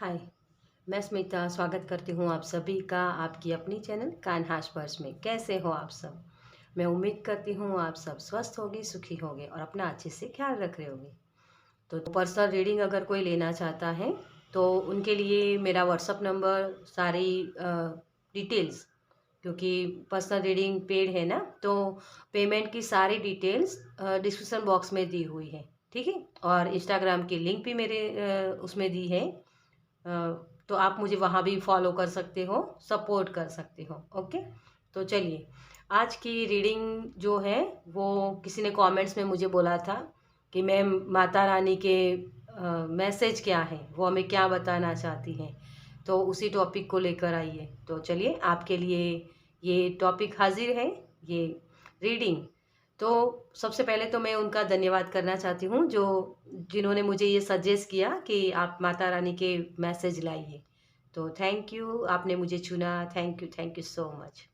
हाय, मैं स्मिता स्वागत करती हूँ आप सभी का आपकी अपनी चैनल कान्हास पर्स में। कैसे हो आप सब? मैं उम्मीद करती हूँ आप सब स्वस्थ होगे, सुखी होगे और अपना अच्छे से ख्याल रख रहे होगे। तो पर्सनल रीडिंग अगर कोई लेना चाहता है तो उनके लिए मेरा व्हाट्सअप नंबर, सारी डिटेल्स, क्योंकि पर्सनल रीडिंग पेड है ना, तो पेमेंट की सारी डिटेल्स डिस्क्रिप्शन बॉक्स में दी हुई है। ठीक है, और इंस्टाग्राम की लिंक भी मेरे उसमें दी है। तो आप मुझे वहाँ भी फॉलो कर सकते हो, सपोर्ट कर सकते हो। ओके, तो चलिए, आज की रीडिंग जो है वो किसी ने कमेंट्स में मुझे बोला था कि मैम माता रानी के मैसेज क्या है, वो हमें क्या बताना चाहती हैं, तो उसी टॉपिक को लेकर आइए। तो चलिए, आपके लिए ये टॉपिक हाजिर है, ये रीडिंग। तो सबसे पहले तो मैं उनका धन्यवाद करना चाहती हूँ जो जिन्होंने मुझे ये सजेस्ट किया कि आप माता रानी के मैसेज लाइए। तो थैंक यू, आपने मुझे चुना। Thank you so much.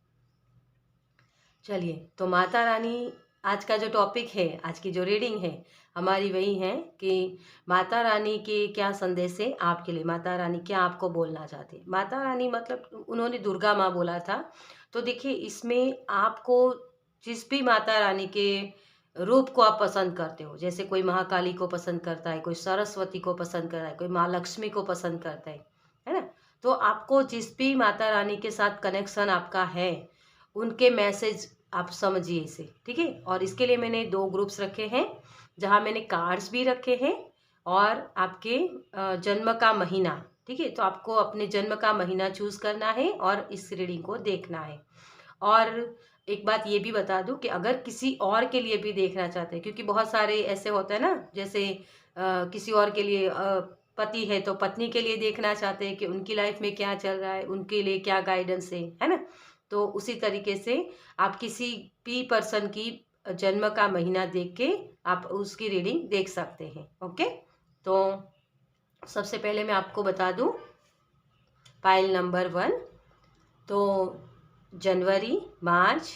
चलिए, तो माता रानी, आज का जो टॉपिक है, आज की जो रीडिंग है हमारी, वही है कि माता रानी के क्या संदेश है आपके लिए। माता रानी क्या आपको बोलना चाहती है? माता रानी मतलब उन्होंने दुर्गा माँ बोला था। तो देखिए, इसमें आपको जिस भी माता रानी के रूप को आप पसंद करते हो, जैसे कोई महाकाली को पसंद करता है, कोई सरस्वती को पसंद करता है, कोई माँ लक्ष्मी को पसंद करता है ना? तो आपको जिस भी माता रानी के साथ कनेक्शन आपका है, उनके मैसेज आप समझिए इसे। ठीक है, और इसके लिए मैंने 2 ग्रुप्स रखे हैं जहाँ मैंने कार्ड्स भी रखे हैं और आपके जन्म का महीना। ठीक है, तो आपको अपने जन्म का महीना चूज करना है और इस रीडिंग को देखना है। और एक बात ये भी बता दूं कि अगर किसी और के लिए भी देखना चाहते हैं, क्योंकि बहुत सारे ऐसे होते हैं ना, जैसे किसी और के लिए पति है तो पत्नी के लिए देखना चाहते हैं कि उनकी लाइफ में क्या चल रहा है, उनके लिए क्या गाइडेंस है ना? तो उसी तरीके से आप किसी भी पर्सन की जन्म का महीना देख के आप उसकी रीडिंग देख सकते हैं। ओके, तो सबसे पहले मैं आपको बता दूं पाइल नंबर 1। तो जनवरी, मार्च,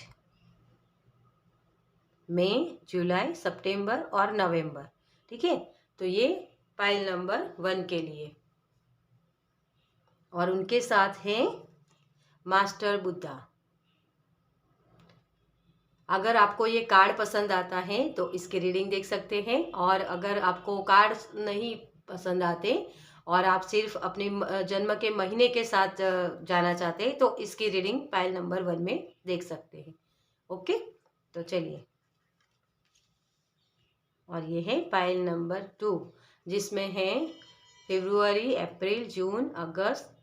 मई, जुलाई, सितंबर और नवंबर। ठीक है, तो ये पाइल नंबर 1 के लिए। और उनके साथ हैं मास्टर बुद्धा। अगर आपको ये कार्ड पसंद आता है तो इसकी रीडिंग देख सकते हैं, और अगर आपको कार्ड नहीं पसंद आते और आप सिर्फ अपने जन्म के महीने के साथ जाना चाहते हैं तो इसकी रीडिंग पाइल नंबर 1 में देख सकते हैं। ओके, तो चलिए, और ये है पाइल नंबर 2, जिसमें है फरवरी, अप्रैल, जून, अगस्त,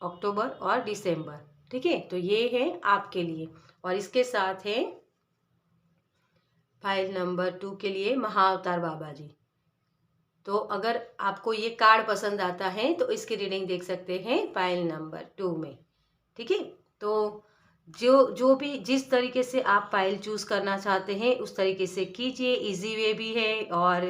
अक्टूबर और दिसंबर। ठीक है, तो ये है आपके लिए। और इसके साथ है फाइल नंबर 2 के लिए महाअवतार बाबा जी। तो अगर आपको ये कार्ड पसंद आता है तो इसकी रीडिंग देख सकते हैं फाइल नंबर 2 में। ठीक है, तो जो जो भी जिस तरीके से आप फाइल चूज करना चाहते हैं उस तरीके से कीजिए। इजी वे भी है, और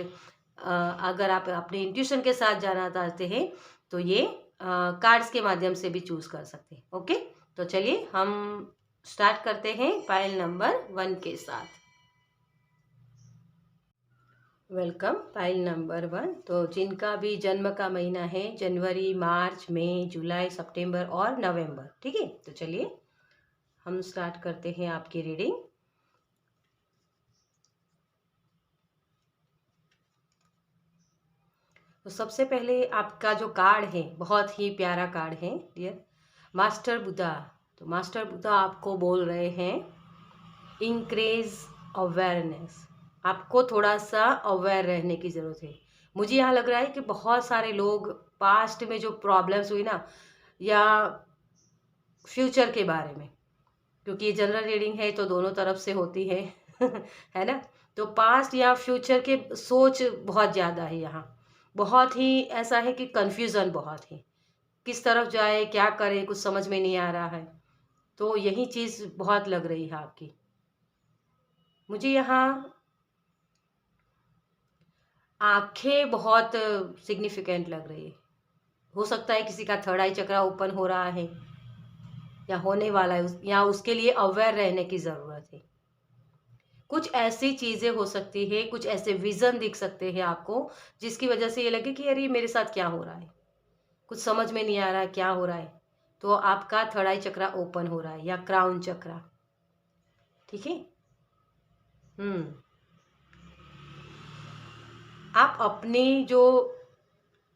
अगर आप अपने इंट्यूशन के साथ जाना चाहते हैं तो ये कार्ड्स के माध्यम से भी चूज कर सकते हैं। ओके, तो चलिए हम स्टार्ट करते हैं फाइल नंबर 1 के साथ। Welcome, file number 1। तो जिनका भी जन्म का महीना है जनवरी, मार्च, मई, जुलाई, सितंबर और नवंबर। ठीक है, तो चलिए हम स्टार्ट करते हैं आपकी रीडिंग। तो सबसे पहले आपका जो कार्ड है बहुत ही प्यारा कार्ड है डियर, मास्टर बुद्धा। तो मास्टर बुद्धा आपको बोल रहे हैं इंक्रीज अवेयरनेस। आपको थोड़ा सा अवेयर रहने की ज़रूरत है। मुझे यहाँ लग रहा है कि बहुत सारे लोग पास्ट में जो प्रॉब्लम्स हुई ना, या फ्यूचर के बारे में, क्योंकि ये जनरल रीडिंग है तो दोनों तरफ से होती है है ना? तो पास्ट या फ्यूचर के सोच बहुत ज़्यादा है यहाँ। बहुत ही ऐसा है कि कंफ्यूजन बहुत है, किस तरफ जाए, क्या करे, कुछ समझ में नहीं आ रहा है। तो यही चीज़ बहुत लग रही है आपकी। मुझे यहाँ आंखें बहुत सिग्निफिकेंट लग रही है। हो सकता है किसी का थर्ड आई चक्रा ओपन हो रहा है या होने वाला है, या उसके लिए अवेयर रहने की ज़रूरत है। कुछ ऐसी चीज़ें हो सकती है, कुछ ऐसे विजन दिख सकते हैं आपको जिसकी वजह से ये लगे कि यार ये मेरे साथ क्या हो रहा है। कुछ समझ में नहीं आ रहा क्या हो रहा है, तो आपका थर्ड आई चक्रा ओपन हो रहा है या क्राउन चक्रा। ठीक है। आप अपनी जो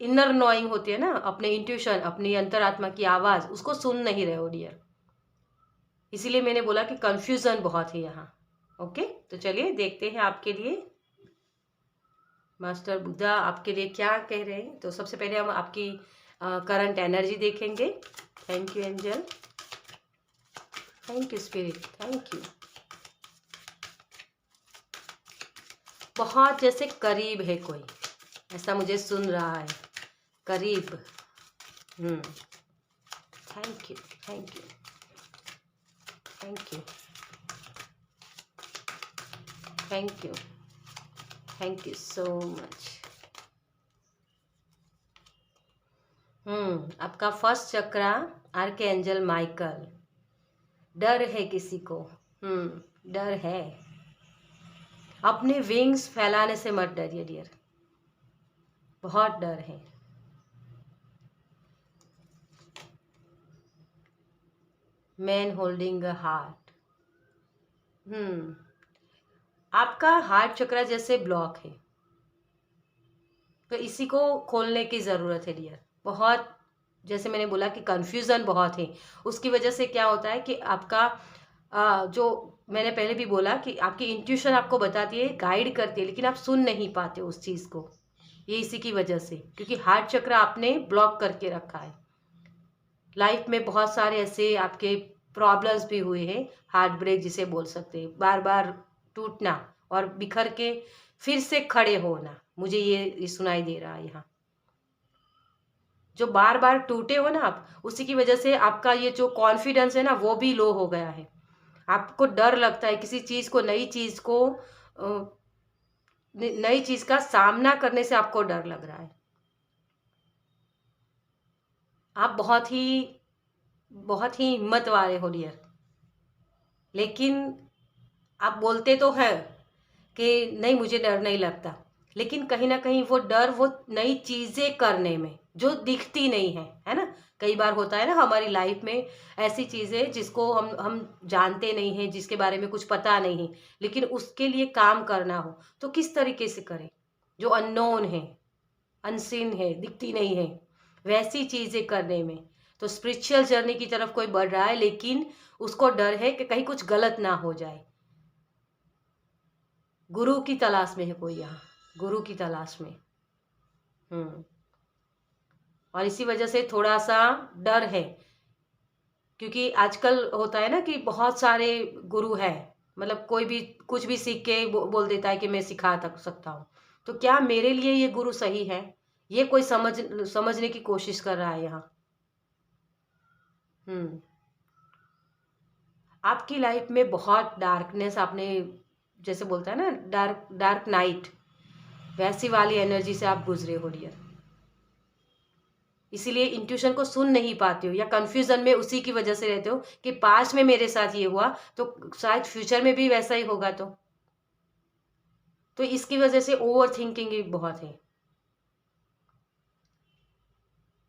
इनर नॉइंग होती है ना, अपने इंट्यूशन, अपनी अंतरात्मा की आवाज, उसको सुन नहीं रहे हो डियर। इसीलिए मैंने बोला कि कंफ्यूजन बहुत है यहाँ। ओके, तो चलिए देखते हैं आपके लिए मास्टर बुद्धा आपके लिए क्या कह रहे हैं। तो सबसे पहले हम आपकी करंट एनर्जी देखेंगे। Thank you angel, thank you spirit, thank you. बहुत जैसे करीब है कोई, ऐसा मुझे सुन रहा है, करीब। Thank you, thank you, thank you, thank you, thank you so much. आपका फर्स्ट चक्रा आर्कएंजल माइकल। डर है किसी को, डर है। अपने विंग्स फैलाने से मत डरिए डियर, बहुत डर है। Man holding a heart. आपका हार्ट चक्रा जैसे ब्लॉक है, तो इसी को खोलने की ज़रूरत है डियर। बहुत जैसे मैंने बोला कि कंफ्यूजन बहुत है, उसकी वजह से क्या होता है कि आपका जो मैंने पहले भी बोला कि आपकी इंट्यूशन आपको बताती है, गाइड करती है, लेकिन आप सुन नहीं पाते उस चीज़ को। ये इसी की वजह से, क्योंकि हार्ट चक्र आपने ब्लॉक करके रखा है। लाइफ में बहुत सारे ऐसे आपके प्रॉब्लम्स भी हुए हैं, हार्ट ब्रेक जिसे बोल सकते हैं, बार बार टूटना और बिखर के फिर से खड़े होना। मुझे ये सुनाई दे रहा है यहाँ, जो बार बार टूटे हो ना आप, उसी की वजह से आपका ये जो कॉन्फिडेंस है ना, वो भी लो हो गया है। आपको डर लगता है किसी चीज़ को, नई चीज़ का सामना करने से आपको डर लग रहा है। आप बहुत ही हिम्मत वाले हो डियर, लेकिन आप बोलते तो हैं कि नहीं मुझे डर नहीं लगता, लेकिन कहीं ना कहीं वो डर वो नई चीज़ें करने में जो दिखती नहीं है ना। कई बार होता है ना हमारी लाइफ में ऐसी चीज़ें जिसको हम जानते नहीं हैं, जिसके बारे में कुछ पता नहीं है, लेकिन उसके लिए काम करना हो तो किस तरीके से करें। जो अननोन है, अनसीन है, दिखती नहीं है, वैसी चीज़ें करने में। तो स्पिरिचुअल जर्नी की तरफ कोई बढ़ रहा है, लेकिन उसको डर है कि कहीं कुछ गलत ना हो जाए। गुरु की तलाश में है कोई यहाँ, गुरु की तलाश में। और इसी वजह से थोड़ा सा डर है, क्योंकि आजकल होता है ना कि बहुत सारे गुरु हैं, मतलब कोई भी कुछ भी सीख के बोल देता है कि मैं सिखा सकता हूँ। तो क्या मेरे लिए ये गुरु सही है, ये कोई समझने की कोशिश कर रहा है यहाँ। आपकी लाइफ में बहुत डार्कनेस, आपने जैसे बोलता है ना डार्क डार्क नाइट, वैसी वाली एनर्जी से आप गुजरे हो डियर। इसीलिए इंट्यूशन को सुन नहीं पाते हो, या कंफ्यूजन में उसी की वजह से रहते हो कि पास्ट में मेरे साथ ये हुआ तो शायद फ्यूचर में भी वैसा ही होगा। तो इसकी वजह से ओवर थिंकिंग भी बहुत है।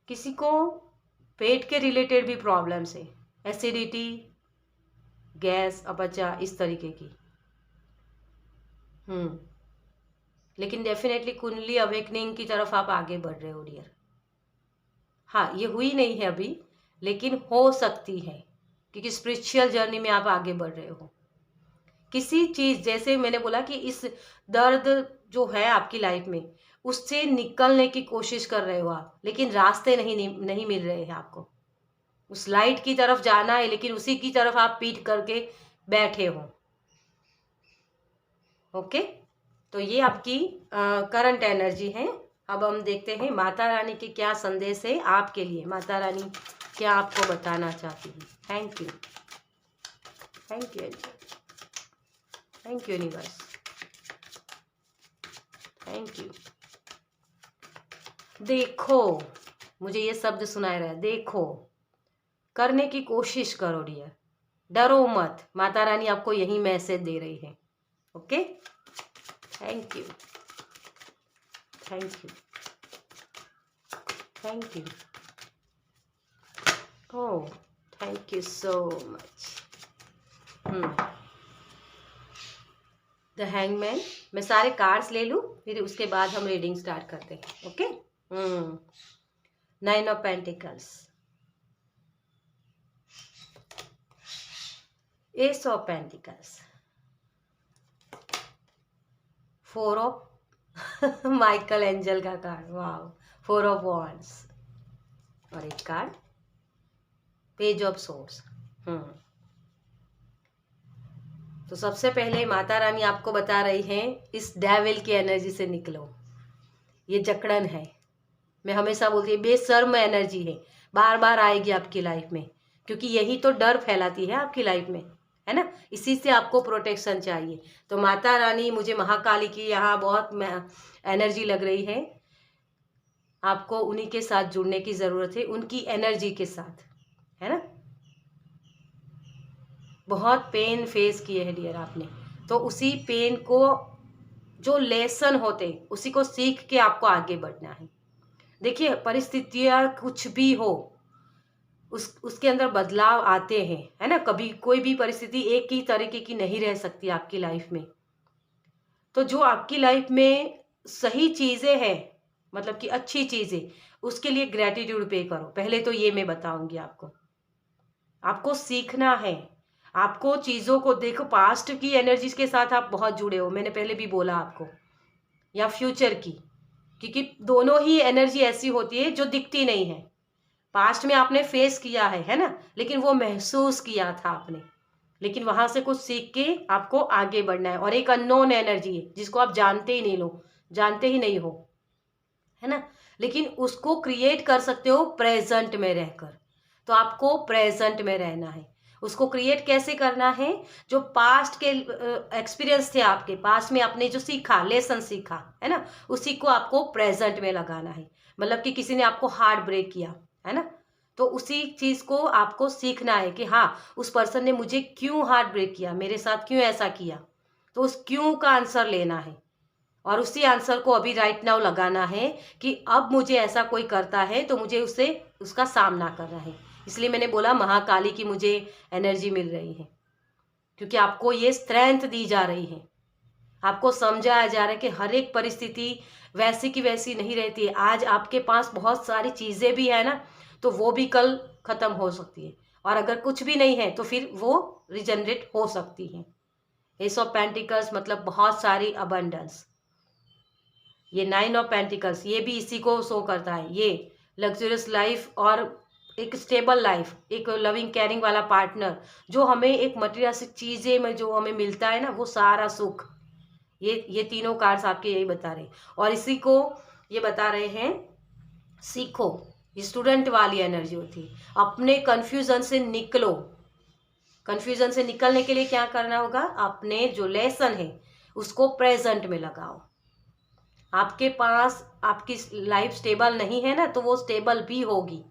किसी को पेट के रिलेटेड भी प्रॉब्लम्स है, एसिडिटी, गैस, अपचा, इस तरीके की। लेकिन डेफिनेटली कुंडली अवेकनिंग की तरफ आप आगे बढ़ रहे हो डियर। हाँ, ये हुई नहीं है अभी, लेकिन हो सकती है, क्योंकि स्पिरिचुअल जर्नी में आप आगे बढ़ रहे हो। किसी चीज़, जैसे मैंने बोला कि इस दर्द जो है आपकी लाइफ में, उससे निकलने की कोशिश कर रहे हो आप, लेकिन रास्ते नहीं मिल रहे हैं आपको। उस लाइट की तरफ जाना है, लेकिन उसी की तरफ आप पीठ करके बैठे हो। ओके, तो ये आपकी करंट एनर्जी है। अब हम देखते हैं माता रानी के क्या संदेश है आपके लिए। माता रानी क्या आपको बताना चाहती है। Thank you, thank you, thank you universe, thank you. देखो, मुझे ये शब्द सुनाई रहा है, देखो, करने की कोशिश करो डियर, डरो मत। माता रानी आपको यही मैसेज दे रही है। Okay, thank you, thank you, thank you. Oh, thank you so much. The hangman. मैं सारे कार्ड्स ले लूँ, फिर उसके बाद हम रीडिंग स्टार्ट करते हैं। Okay. 9 of pentacles, S of pentacles, 4 of Michael angel का कार्ड, वाह, 4 ऑफ वॉन्ड्स, और एक कार्ड पेज ऑफ सोर्स। तो सबसे पहले माता रानी आपको बता रही हैं, इस डेविल की एनर्जी से निकलो। ये जकड़न है, मैं हमेशा बोलती हूँ, बेशर्म एनर्जी है, बार बार आएगी आपकी लाइफ में, क्योंकि यही तो डर फैलाती है आपकी लाइफ में, है ना। इसी से आपको प्रोटेक्शन चाहिए। तो माता रानी, मुझे महाकाली की यहाँ बहुत एनर्जी लग रही है। आपको उन्हीं के साथ जुड़ने की ज़रूरत है, उनकी एनर्जी के साथ, है ना। बहुत पेन फेस किए है डियर आपने, तो उसी पेन को, जो लेसन होते उसी को सीख के आपको आगे बढ़ना है। देखिए, परिस्थितियाँ कुछ भी हो, उसके अंदर बदलाव आते हैं, है ना। कभी कोई भी परिस्थिति एक ही तरीके की नहीं रह सकती आपकी लाइफ में। तो जो आपकी लाइफ में सही चीज़ें हैं, मतलब कि अच्छी चीज़ें, उसके लिए ग्रैटिट्यूड पे करो। पहले तो ये मैं बताऊंगी आपको। आपको सीखना है, आपको चीज़ों को देखो। पास्ट की एनर्जीज के साथ आप बहुत जुड़े हो, मैंने पहले भी बोला आपको, या फ्यूचर की, क्योंकि दोनों ही एनर्जी ऐसी होती है जो दिखती नहीं है। पास्ट में आपने फेस किया है ना, लेकिन वो महसूस किया था आपने, लेकिन वहां से कुछ सीख के आपको आगे बढ़ना है। और एक अननोन एनर्जी है जिसको आप जानते ही नहीं हो, है ना, लेकिन उसको क्रिएट कर सकते हो प्रेजेंट में रहकर। तो आपको प्रेजेंट में रहना है। उसको क्रिएट कैसे करना है? जो पास्ट के एक्सपीरियंस थे आपके, पास्ट में आपने जो सीखा, लेसन सीखा है ना, उसी को आपको प्रेजेंट में लगाना है। मतलब कि किसी ने आपको हार्ट ब्रेक किया है ना, तो उसी चीज को आपको सीखना है कि हाँ, उस पर्सन ने मुझे क्यों हार्ट ब्रेक किया, मेरे साथ क्यों ऐसा किया। तो उस क्यों का आंसर लेना है, और उसी आंसर को अभी राइट नाउ लगाना है कि अब मुझे ऐसा कोई करता है तो मुझे उसका सामना करना है। इसलिए मैंने बोला महाकाली की मुझे एनर्जी मिल रही है, क्योंकि आपको ये स्ट्रेंथ दी जा रही है। आपको समझाया जा रहा है कि हर एक परिस्थिति वैसी की वैसी नहीं रहती है। आज आपके पास बहुत सारी चीज़ें भी है ना, तो वो भी कल खत्म हो सकती है, और अगर कुछ भी नहीं है तो फिर वो रिजनरेट हो सकती है। एस ऑफ पेंटिकल्स मतलब बहुत सारी अबंडेंस। ये 9 ऑफ पेंटिकल्स, ये भी इसी को शो करता है। ये लग्जरियस लाइफ और एक स्टेबल लाइफ, एक लविंग केयरिंग वाला पार्टनर, जो हमें एक मटेरियलिस्टिक चीज़ें में जो हमें मिलता है ना, वो सारा सुख। ये तीनों कार्ड्स आपके यही बता रहे हैं। और इसी को ये बता रहे हैं, सीखो। ये स्टूडेंट वाली एनर्जी होती है। अपने कन्फ्यूजन से निकलो। कन्फ्यूजन से निकलने के लिए क्या करना होगा? अपने जो लेसन है उसको प्रेजेंट में लगाओ। आपके पास आपकी लाइफ स्टेबल नहीं है ना, तो वो स्टेबल भी होगी।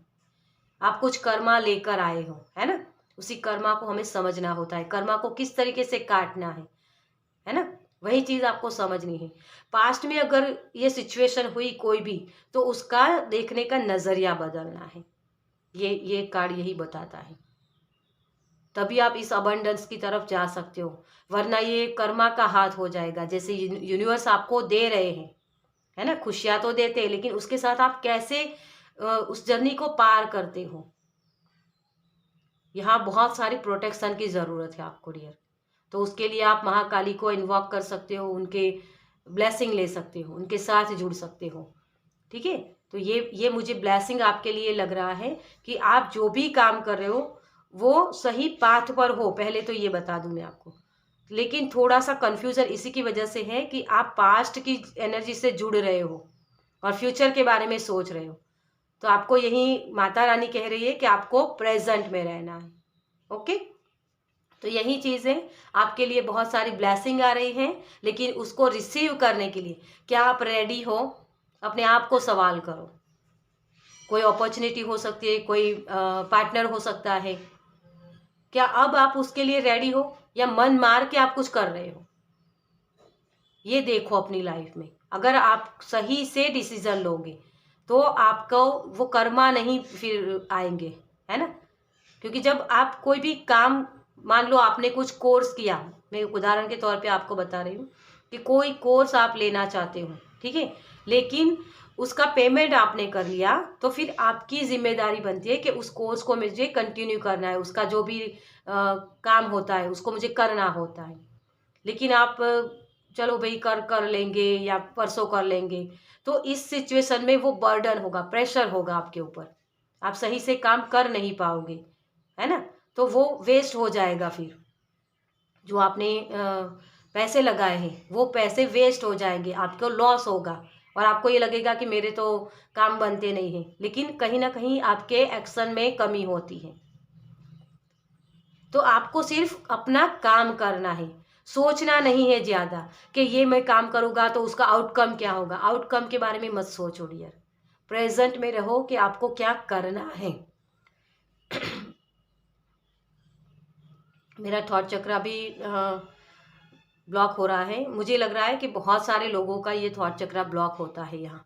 आप कुछ कर्मा लेकर आए हो, है ना, उसी कर्मा को हमें समझना होता है। कर्मा को किस तरीके से काटना है ना, वही चीज आपको समझनी है। पास्ट में अगर ये सिचुएशन हुई कोई भी, तो उसका देखने का नजरिया बदलना है। ये कार्ड यही बताता है। तभी आप इस अबंडेंस की तरफ जा सकते हो, वरना ये कर्मा का हाथ हो जाएगा। जैसे यूनिवर्स आपको दे रहे हैं, है ना, खुशियां तो देते हैं, लेकिन उसके साथ आप कैसे उस जर्नी को पार करते हो, यहाँ बहुत सारी प्रोटेक्शन की ज़रूरत है आपको डियर। तो उसके लिए आप महाकाली को इन्वॉक कर सकते हो, उनके ब्लेसिंग ले सकते हो, उनके साथ जुड़ सकते हो। ठीक है, तो ये मुझे ब्लेसिंग आपके लिए लग रहा है कि आप जो भी काम कर रहे हो वो सही पाथ पर हो। पहले तो ये बता दूं मैं आपको, लेकिन थोड़ा सा कन्फ्यूजन इसी की वजह से है कि आप पास्ट की एनर्जी से जुड़ रहे हो और फ्यूचर के बारे में सोच रहे हो। तो आपको यही माता रानी कह रही है कि आपको प्रेजेंट में रहना है। ओके, तो यही चीज़ें आपके लिए बहुत सारी ब्लेसिंग आ रही हैं, लेकिन उसको रिसीव करने के लिए क्या आप रेडी हो? अपने आप को सवाल करो। कोई अपॉर्चुनिटी हो सकती है, कोई पार्टनर हो सकता है, क्या अब आप उसके लिए रेडी हो, या मन मार के आप कुछ कर रहे हो? ये देखो अपनी लाइफ में। अगर आप सही से डिसीजन लोगे तो आपको वो कर्मा नहीं फिर आएंगे, है ना। क्योंकि जब आप कोई भी काम, मान लो आपने कुछ कोर्स किया, मैं उदाहरण के तौर पे आपको बता रही हूँ कि कोई कोर्स आप लेना चाहते हो, ठीक है, लेकिन उसका पेमेंट आपने कर लिया, तो फिर आपकी जिम्मेदारी बनती है कि उस कोर्स को मुझे कंटिन्यू करना है, उसका जो भी काम होता है उसको मुझे करना होता है। लेकिन आप चलो भाई कर लेंगे या परसों कर लेंगे, तो इस सिचुएशन में वो बर्डन होगा, प्रेशर होगा आपके ऊपर, आप सही से काम कर नहीं पाओगे, है ना। तो वो वेस्ट हो जाएगा, फिर जो आपने पैसे लगाए हैं वो पैसे वेस्ट हो जाएंगे, आपको लॉस होगा और आपको ये लगेगा कि मेरे तो काम बनते नहीं हैं, लेकिन कहीं ना कहीं आपके एक्शन में कमी होती है। तो आपको सिर्फ अपना काम करना है, सोचना नहीं है ज़्यादा कि ये मैं काम करूँगा तो उसका आउटकम क्या होगा। आउटकम के बारे में मत सोचो डियर, प्रेजेंट में रहो कि आपको क्या करना है। मेरा थॉट चक्र भी ब्लॉक हो रहा है, मुझे लग रहा है कि बहुत सारे लोगों का ये थॉट चक्र ब्लॉक होता है यहाँ।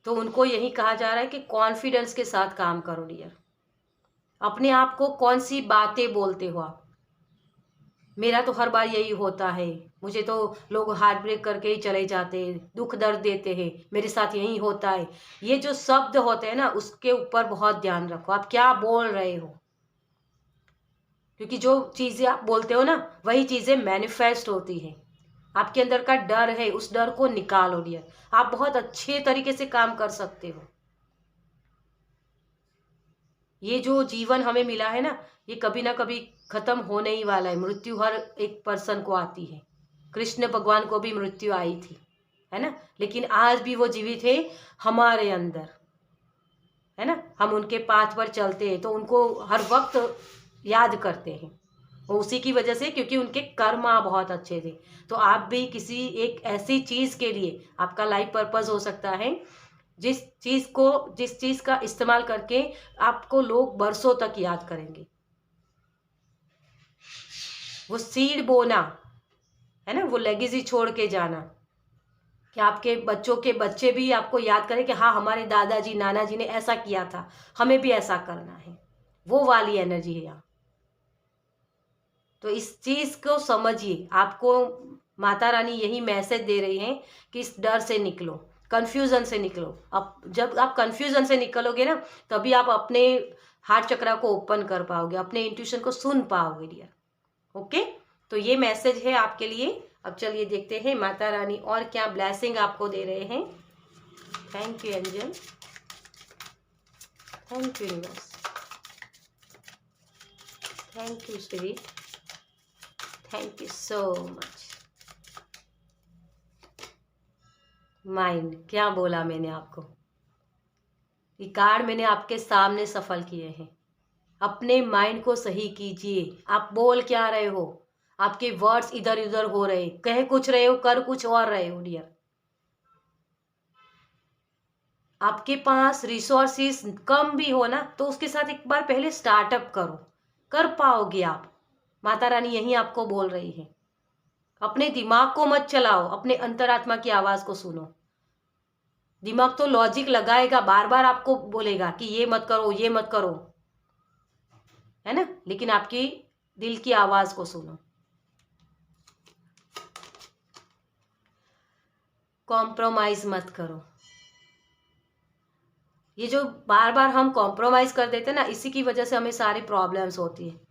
तो उनको यही कहा जा रहा है कि कॉन्फिडेंस के साथ काम करो डियर। अपने आप को कौन सी बातें बोलते हो आप, मेरा तो हर बार यही होता है, मुझे तो लोग हार्ट ब्रेक करके ही चले जाते हैं, दुख दर्द देते हैं, मेरे साथ यही होता है। ये जो शब्द होते हैं ना, उसके ऊपर बहुत ध्यान रखो, आप क्या बोल रहे हो, क्योंकि जो चीज़ें आप बोलते हो ना वही चीज़ें मैनिफेस्ट होती हैं। आपके अंदर का डर है, उस डर को निकालो डियर, आप बहुत अच्छे तरीके से काम कर सकते हो। ये जो जीवन हमें मिला है ना, ये कभी ना कभी खत्म होने ही वाला है, मृत्यु हर एक पर्सन को आती है। कृष्ण भगवान को भी मृत्यु आई थी, है ना, लेकिन आज भी वो जीवित है हमारे अंदर, है ना। हम उनके पाथ पर चलते हैं तो उनको हर वक्त याद करते हैं, वो उसी की वजह से, क्योंकि उनके कर्म बहुत अच्छे थे। तो आप भी किसी एक ऐसी चीज़ के लिए, आपका लाइफ पर्पस हो सकता है, जिस चीज़ का इस्तेमाल करके आपको लोग बरसों तक याद करेंगे। वो सीड बोना, है ना, वो लेगेसी छोड़ के जाना, कि आपके बच्चों के बच्चे भी आपको याद करें कि हाँ हमारे दादाजी नाना जी ने ऐसा किया था, हमें भी ऐसा करना है। वो वाली एनर्जी है यहाँ। तो इस चीज़ को समझिए, आपको माता रानी यही मैसेज दे रही हैं कि इस डर से निकलो, कन्फ्यूज़न से निकलो। अब जब आप कन्फ्यूज़न से निकलोगे ना, तभी आप अपने हार्ट चक्रा को ओपन कर पाओगे, अपने इंट्यूशन को सुन पाओगे डियर। ओके, तो ये मैसेज है आपके लिए। अब चलिए देखते हैं माता रानी और क्या ब्लेसिंग आपको दे रहे हैं। Thank you angel, thank you universe, thank you spirit, thank you so much. Mind, क्या बोला मैंने आपको, ये कार्ड मैंने आपके सामने सफल किए हैं। अपने माइंड को सही कीजिए, आप बोल क्या रहे हो, आपके वर्ड्स इधर उधर हो रहे, कह कुछ रहे हो कर कुछ और रहे हो डियर। आपके पास रिसोर्सेस कम भी हो ना, तो उसके साथ एक बार पहले स्टार्टअप करो, कर पाओगे आप। माता रानी यही आपको बोल रही है। अपने दिमाग को मत चलाओ, अपने अंतरात्मा की आवाज़ को सुनो। दिमाग तो लॉजिक लगाएगा, बार बार आपको बोलेगा कि ये मत करो ये मत करो, है ना, लेकिन आपकी दिल की आवाज़ को सुनो। कॉम्प्रोमाइज मत करो। ये जो बार बार हम कॉम्प्रोमाइज़ कर देते हैं ना, इसी की वजह से हमें सारी प्रॉब्लम्स होती है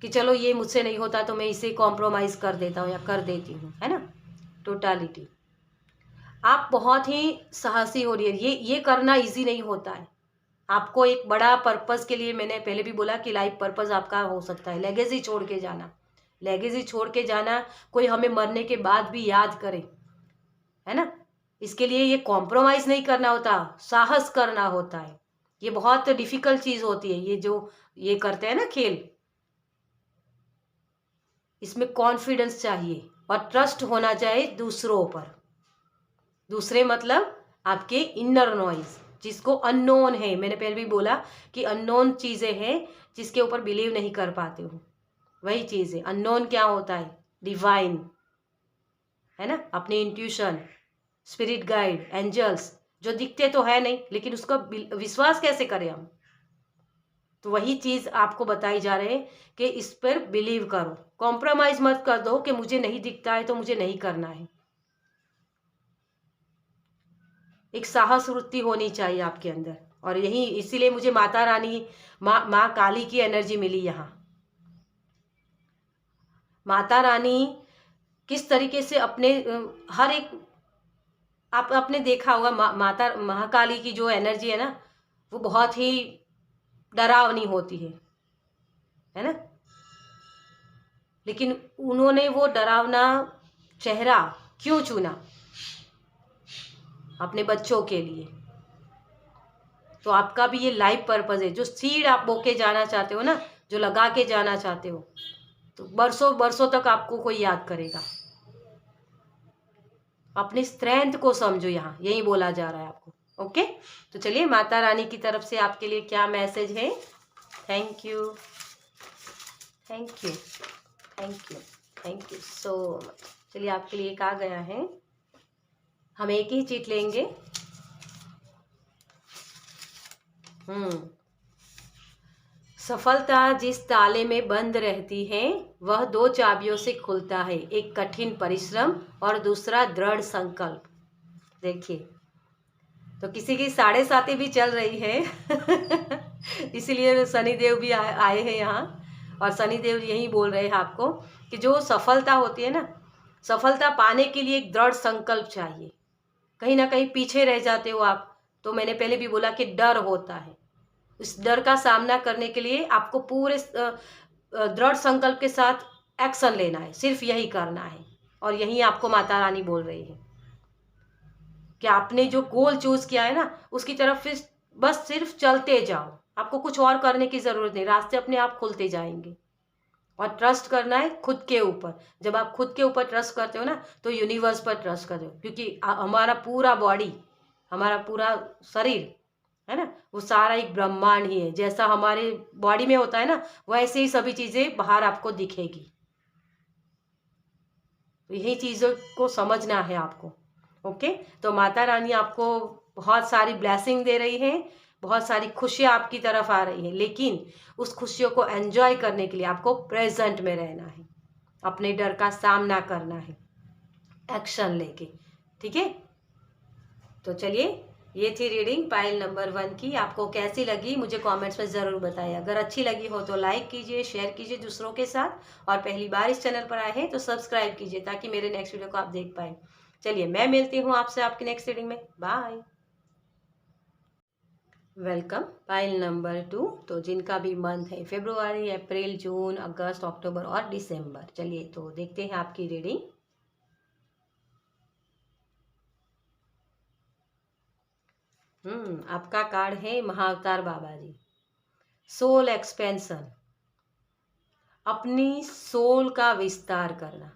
कि चलो ये मुझसे नहीं होता तो मैं इसे कॉम्प्रोमाइज़ कर देता हूँ या कर देती हूँ, है ना। टोटालिटी, आप बहुत ही साहसी हो रही है, ये करना इजी नहीं होता है। आपको एक बड़ा पर्पस के लिए, मैंने पहले भी बोला कि लाइफ पर्पस आपका हो सकता है लेगेसी छोड़ के जाना। लेगेसी छोड़ के जाना, कोई हमें मरने के बाद भी याद करे, है ना। इसके लिए ये कॉम्प्रोमाइज़ नहीं करना होता, साहस करना होता है। ये बहुत डिफिकल्ट चीज़ होती है, ये जो ये करते हैं ना खेल, इसमें कॉन्फिडेंस चाहिए और ट्रस्ट होना चाहिए दूसरों पर। दूसरे मतलब आपके इनर नॉइज, जिसको अननोन है। मैंने पहले भी बोला कि अननोन चीज़ें हैं जिसके ऊपर बिलीव नहीं कर पाते हो, वही चीज़ है अननोन। क्या होता है? डिवाइन, है ना, अपनी इंट्यूशन, स्पिरिट गाइड, एंजल्स, जो दिखते तो है नहीं, लेकिन उसका विश्वास कैसे करें हम। तो वही चीज़ आपको बताई जा रहे हैं कि इस पर बिलीव करो, कॉम्प्रोमाइज़ मत कर दो कि मुझे नहीं दिखता है तो मुझे नहीं करना है। एक साहस वृत्ति होनी चाहिए आपके अंदर, और यही इसीलिए मुझे माता रानी, माँ काली की एनर्जी मिली यहाँ। माता रानी किस तरीके से अपने हर एक, आपने देखा होगा माता महाकाली की जो एनर्जी है ना, वो बहुत ही डरावनी होती है ना। लेकिन उन्होंने वो डरावना चेहरा क्यों चुना? अपने बच्चों के लिए। तो आपका भी ये लाइफ पर्पस है, जो सीड आप बो के जाना चाहते हो ना, जो लगा के जाना चाहते हो, तो बरसों बरसों तक आपको कोई याद करेगा। अपनी स्ट्रेंथ को समझो, यहाँ यही बोला जा रहा है आपको। ओके, तो चलिए माता रानी की तरफ से आपके लिए क्या मैसेज है। Thank you, thank you, thank you, thank you so much. चलिए आपके लिए एक आ गया है, हम एक ही चीट लेंगे। सफलता जिस ताले में बंद रहती है वह दो चाबियों से खुलता है, एक कठिन परिश्रम और दूसरा दृढ़ संकल्प। देखिए, तो किसी की 7.5 भी चल रही है इसीलिए शनिदेव भी आए हैं यहाँ, और शनिदेव यही बोल रहे हैं आपको कि जो सफलता होती है ना, सफलता पाने के लिए एक दृढ़ संकल्प चाहिए। कहीं ना कहीं पीछे रह जाते हो आप, तो मैंने पहले भी बोला कि डर होता है। इस डर का सामना करने के लिए आपको पूरे दृढ़ संकल्प के साथ एक्शन लेना है, सिर्फ यही करना है। और यही आपको माता रानी बोल रही है कि आपने जो गोल चूज किया है ना, उसकी तरफ फिर बस सिर्फ चलते जाओ। आपको कुछ और करने की जरूरत नहीं, रास्ते अपने आप खुलते जाएंगे। और ट्रस्ट करना है खुद के ऊपर। जब आप खुद के ऊपर ट्रस्ट करते हो ना, तो यूनिवर्स पर ट्रस्ट करते हो, क्योंकि हमारा पूरा बॉडी, हमारा पूरा शरीर है ना, वो सारा एक ब्रह्मांड ही है। जैसा हमारे बॉडी में होता है ना, वैसे ही सभी चीजें बाहर आपको दिखेगी। तो यही चीजों को समझना है आपको। ओके, तो माता रानी आपको बहुत सारी ब्लेसिंग दे रही है, बहुत सारी खुशियां आपकी तरफ आ रही है, लेकिन उस खुशियों को एंजॉय करने के लिए आपको प्रेजेंट में रहना है, अपने डर का सामना करना है, एक्शन लेके। ठीक है, तो चलिए, ये थी रीडिंग पाइल नंबर 1 की। आपको कैसी लगी मुझे कमेंट्स में ज़रूर बताइए। अगर अच्छी लगी हो तो लाइक कीजिए, शेयर कीजिए दूसरों के साथ, और पहली बार इस चैनल पर आए हैं तो सब्सक्राइब कीजिए, ताकि मेरे नेक्स्ट वीडियो को आप देख पाए। चलिए, मैं मिलती हूँ आपसे आपकी नेक्स्ट रीडिंग में। बाय। Welcome pile number 2। तो जिनका भी मंथ है फरवरी, अप्रैल, जून, अगस्त, अक्टूबर और दिसंबर। चलिए, तो देखते हैं आपकी रीडिंग। आपका कार्ड है महाअवतार बाबा जी। सोल एक्सपेंशन, अपनी सोल का विस्तार करना।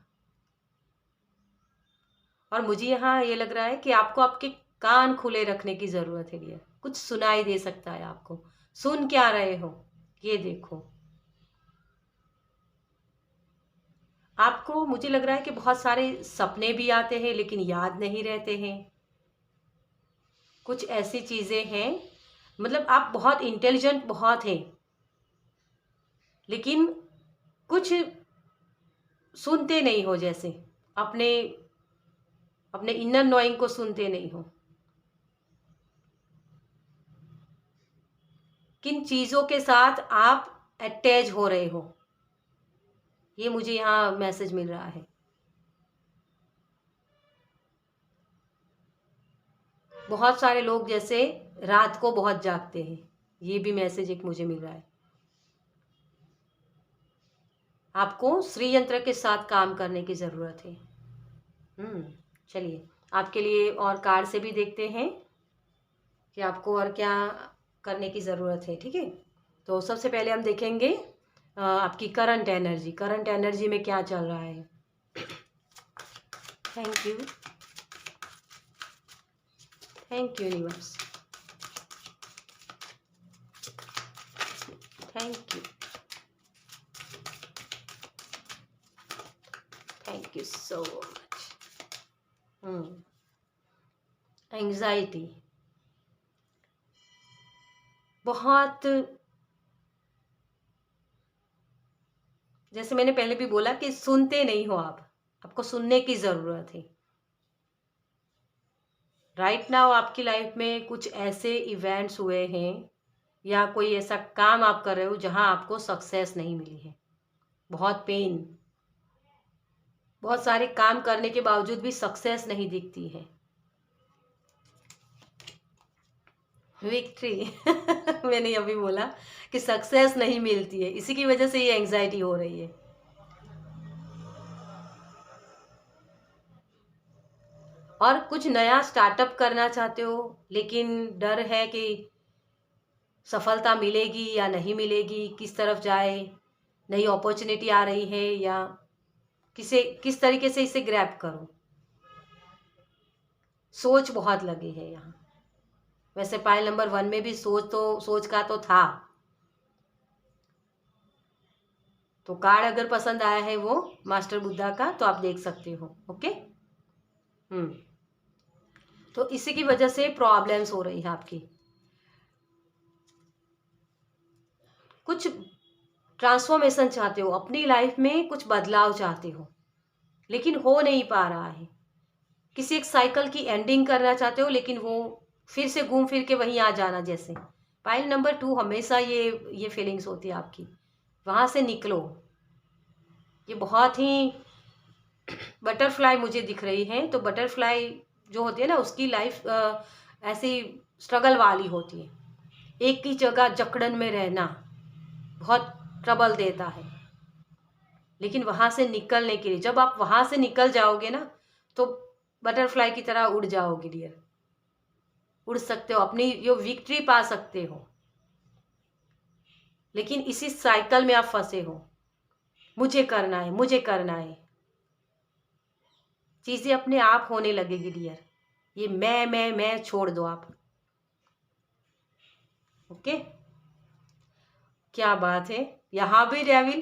और मुझे यहाँ ये लग रहा है कि आपको आपके कान खुले रखने की जरूरत है डियर। कुछ सुनाई दे सकता है आपको। सुन क्या रहे हो ये देखो। आपको, मुझे लग रहा है कि बहुत सारे सपने भी आते हैं लेकिन याद नहीं रहते हैं। कुछ ऐसी चीजें हैं, मतलब आप बहुत इंटेलिजेंट बहुत हैं, लेकिन कुछ सुनते नहीं हो, जैसे अपने अपने इनर नोइंग को सुनते नहीं हो। किन चीजों के साथ आप अटैच हो रहे हो, ये मुझे यहाँ मैसेज मिल रहा है। बहुत सारे लोग जैसे रात को बहुत जागते हैं, ये भी मैसेज एक मुझे मिल रहा है। आपको श्री यंत्र के साथ काम करने की जरूरत है। चलिए, आपके लिए और कार्ड से भी देखते हैं कि आपको और क्या करने की ज़रूरत है। ठीक है, तो सबसे पहले हम देखेंगे आपकी करंट एनर्जी। करंट एनर्जी में क्या चल रहा है। Thank you, thank you universe, thank you, thank you so much. Anxiety, बहुत जैसे मैंने पहले भी बोला कि सुनते नहीं हो आप, आपको सुनने की ज़रूरत है। राइट नाउ आपकी लाइफ में कुछ ऐसे इवेंट्स हुए हैं या कोई ऐसा काम आप कर रहे हो जहां आपको सक्सेस नहीं मिली है, बहुत पेन, बहुत सारे काम करने के बावजूद भी सक्सेस नहीं दिखती है। विक्ट्री मैंने अभी बोला कि सक्सेस नहीं मिलती है, इसी की वजह से ये एंजाइटी हो रही है। और कुछ नया स्टार्टअप करना चाहते हो लेकिन डर है कि सफलता मिलेगी या नहीं मिलेगी, किस तरफ जाए, नई अपॉर्चुनिटी आ रही है या किस तरीके से इसे ग्रैब करूं, सोच बहुत लगी है यहाँ। वैसे पाइल नंबर 1 में भी सोच का तो था। तो कार्ड अगर पसंद आया है वो मास्टर बुद्धा का, तो आप देख सकते हो। ओके। तो इसी की वजह से प्रॉब्लम्स हो रही है आपकी। कुछ ट्रांसफॉर्मेशन चाहते हो, अपनी लाइफ में कुछ बदलाव चाहते हो लेकिन हो नहीं पा रहा है। किसी एक साइकिल की एंडिंग करना चाहते हो लेकिन वो फिर से घूम फिर के वहीं आ जाना। जैसे पाइल नंबर 2 हमेशा ये फीलिंग्स होती है आपकी, वहां से निकलो। ये बहुत ही बटरफ्लाई मुझे दिख रही है। तो बटरफ्लाई जो होती है ना, उसकी लाइफ ऐसी स्ट्रगल वाली होती है। एक ही जगह जकड़न में रहना बहुत ट्रबल देता है, लेकिन वहां से निकलने के लिए, जब आप वहां से निकल जाओगे ना, तो बटरफ्लाई की तरह उड़ जाओगे डियर। उड़ सकते हो, अपनी यो विक्ट्री पा सकते हो। लेकिन इसी साइकिल में आप फंसे हो, मुझे करना है, मुझे करना है। चीजें अपने आप होने लगेगी डियर। ये मैं छोड़ दो आप। ओके। क्या बात है, यहां भी डेविल,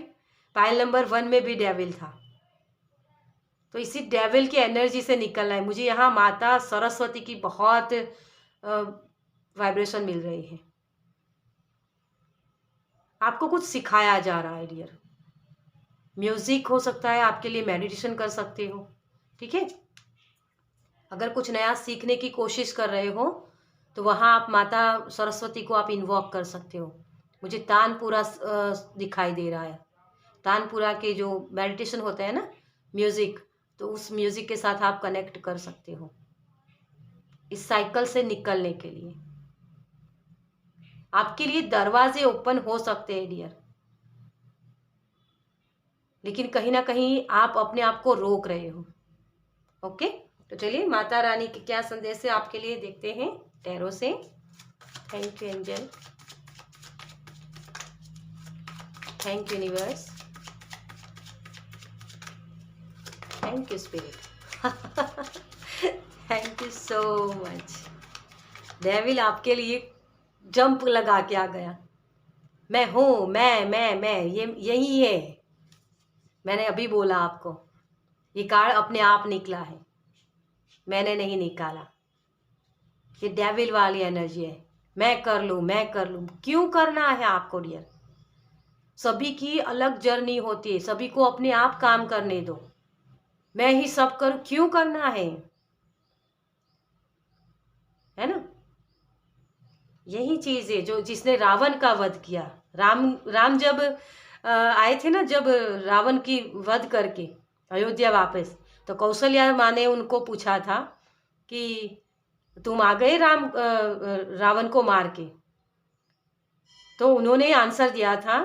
पाइल नंबर 1 में भी डेविल था। तो इसी डेविल की एनर्जी से निकलना है मुझे। यहाँ माता सरस्वती की बहुत वाइब्रेशन मिल रही है। आपको कुछ सिखाया जा रहा है डियर। म्यूजिक हो सकता है आपके लिए, मेडिटेशन कर सकते हो। ठीक है। अगर कुछ नया सीखने की कोशिश कर रहे हो तो वहाँ आप माता सरस्वती को आप इन्वॉक कर सकते हो। मुझे तानपुरा दिखाई दे रहा है। तानपुरा के जो मेडिटेशन होता है ना, म्यूजिक, तो उस म्यूजिक के साथ आप कनेक्ट कर सकते हो इस साइकिल से निकलने के लिए। आपके लिए दरवाजे ओपन हो सकते हैं डियर, लेकिन कहीं ना कहीं आप अपने आप को रोक रहे हो। ओके। तो चलिए माता रानी के क्या संदेश है आपके लिए, देखते हैं टैरो से। Thank you angel, thank you universe, thank you spirit, thank you so much. Devil आपके लिए जंप लगा के आ गया। मैं हूँ, मैं ये यही है। मैंने अभी बोला आपको, ये कार्ड अपने आप निकला है, मैंने नहीं निकाला। ये डेविल वाली एनर्जी है। मैं कर लूँ, मैं कर लूँ। क्यों करना है आपको डियर? सभी की अलग जर्नी होती है, सभी को अपने आप काम करने दो। मैं ही सब करूँ, क्यों करना है ना? यही चीज है जो जिसने रावण का वध किया। राम जब आए थे ना, जब रावण की वध करके अयोध्या वापस, तो कौशल्या माँ ने उनको पूछा था कि तुम आ गए रावण को मार के। तो उन्होंने आंसर दिया था,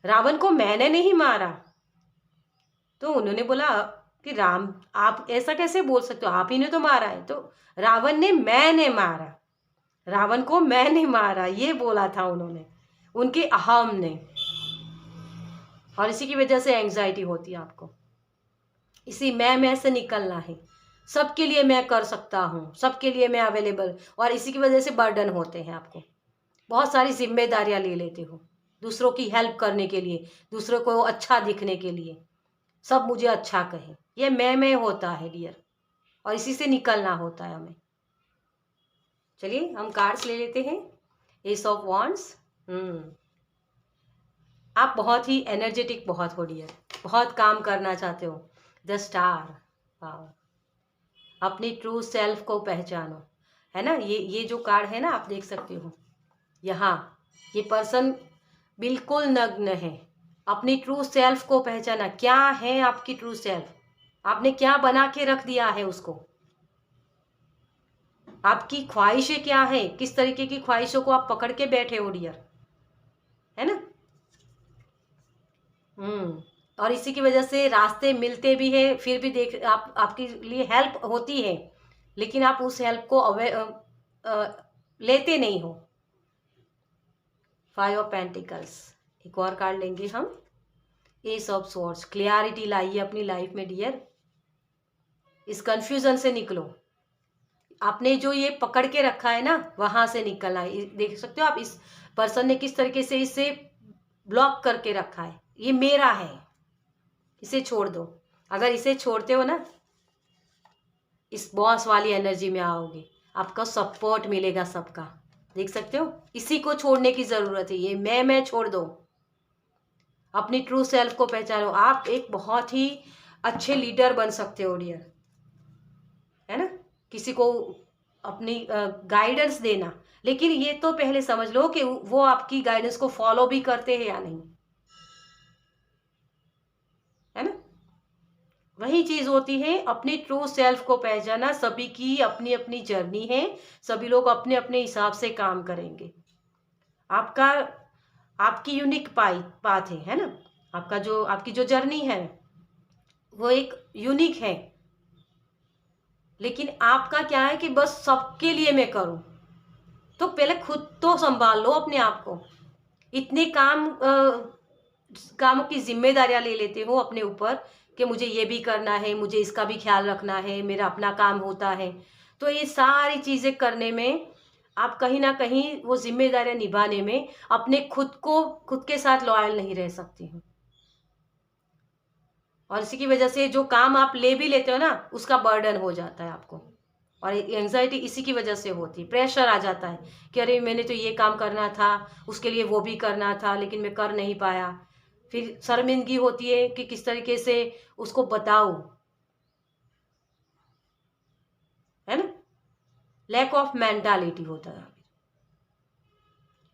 रावण को मैंने नहीं मारा। तो उन्होंने बोला कि राम, आप ऐसा कैसे बोल सकते हो, आप ही ने तो मारा है। तो रावण ने मैंने मारा, रावण को मैंने मारा, ये बोला था उन्होंने, उनके अहम ने। और इसी की वजह से एंजाइटी होती है आपको। इसी मैं से निकलना है। सबके लिए मैं कर सकता हूँ, सबके लिए मैं अवेलेबल, और इसी की वजह से बर्डन होते हैं आपको। बहुत सारी जिम्मेदारियां ले लेते हो दूसरों की हेल्प करने के लिए, दूसरों को अच्छा दिखने के लिए, सब मुझे अच्छा कहे। ये मैं होता है डियर, और इसी से निकलना होता है हमें। चलिए हम कार्ड्स ले लेते हैं। एस ऑफ वॉन्ड्स, आप बहुत ही एनर्जेटिक बहुत हो डियर, बहुत काम करना चाहते हो। द स्टार, वाह, अपनी ट्रू सेल्फ को पहचानो, है ना। ये जो कार्ड है ना, आप देख सकते हो यहाँ, ये पर्सन बिल्कुल नग्न है। अपनी ट्रू सेल्फ को पहचाना, क्या है आपकी ट्रू सेल्फ, आपने क्या बना के रख दिया है उसको, आपकी ख्वाहिशें क्या है, किस तरीके की ख्वाहिशों को आप पकड़ के बैठे हो डियर, है ना। और इसी की वजह से रास्ते मिलते भी हैं, फिर भी देख आपके लिए हेल्प होती है, लेकिन आप उस हेल्प को लेते नहीं हो। 5 ऑफ पेंटिकल्स, एक और कार्ड लेंगे हम, एस ऑफ स्वॉर्ड्स। क्लियरिटी लाइए अपनी लाइफ में डियर, इस कंफ्यूजन से निकलो। आपने जो ये पकड़ के रखा है ना, वहां से निकलना है। देख सकते हो आप इस पर्सन ने किस तरीके से इसे ब्लॉक करके रखा है, ये मेरा है, इसे छोड़ दो। अगर इसे छोड़ते हो ना, इस बॉस वाली एनर्जी में आओगे, आपका सपोर्ट मिलेगा सबका। देख सकते हो, इसी को छोड़ने की जरूरत है, ये मैं छोड़ दो, अपनी ट्रू सेल्फ को पहचानो। आप एक बहुत ही अच्छे लीडर बन सकते हो डियर, है ना। किसी को अपनी गाइडेंस देना, लेकिन ये तो पहले समझ लो कि वो आपकी गाइडेंस को फॉलो भी करते हैं या नहीं, है ना। वही चीज होती है, अपनी ट्रू सेल्फ को पहचाना। सभी की अपनी अपनी जर्नी है, सभी लोग अपने अपने हिसाब से काम करेंगे। आपका आपकी यूनिक पाथ है ना। आपकी जो जर्नी है वो एक यूनिक है, लेकिन आपका क्या है कि बस सबके लिए मैं करूं। तो पहले खुद तो संभाल लो अपने आप को। इतने कामों की जिम्मेदारियां ले लेते हो अपने ऊपर कि मुझे ये भी करना है, मुझे इसका भी ख्याल रखना है, मेरा अपना काम होता है। तो ये सारी चीजें करने में आप कहीं ना कहीं वो जिम्मेदारियां निभाने में अपने खुद के साथ लॉयल नहीं रह सकती हो। और इसी की वजह से जो काम आप ले भी लेते हो ना, उसका बर्डन हो जाता है आपको। और एंजाइटी इसी की वजह से होती है, प्रेशर आ जाता है कि अरे मैंने तो ये काम करना था, उसके लिए वो भी करना था, लेकिन मैं कर नहीं पाया। फिर शर्मिंदगी होती है कि किस तरीके से उसको बताओ, है ना। लैक ऑफ मेंटालिटी होता है।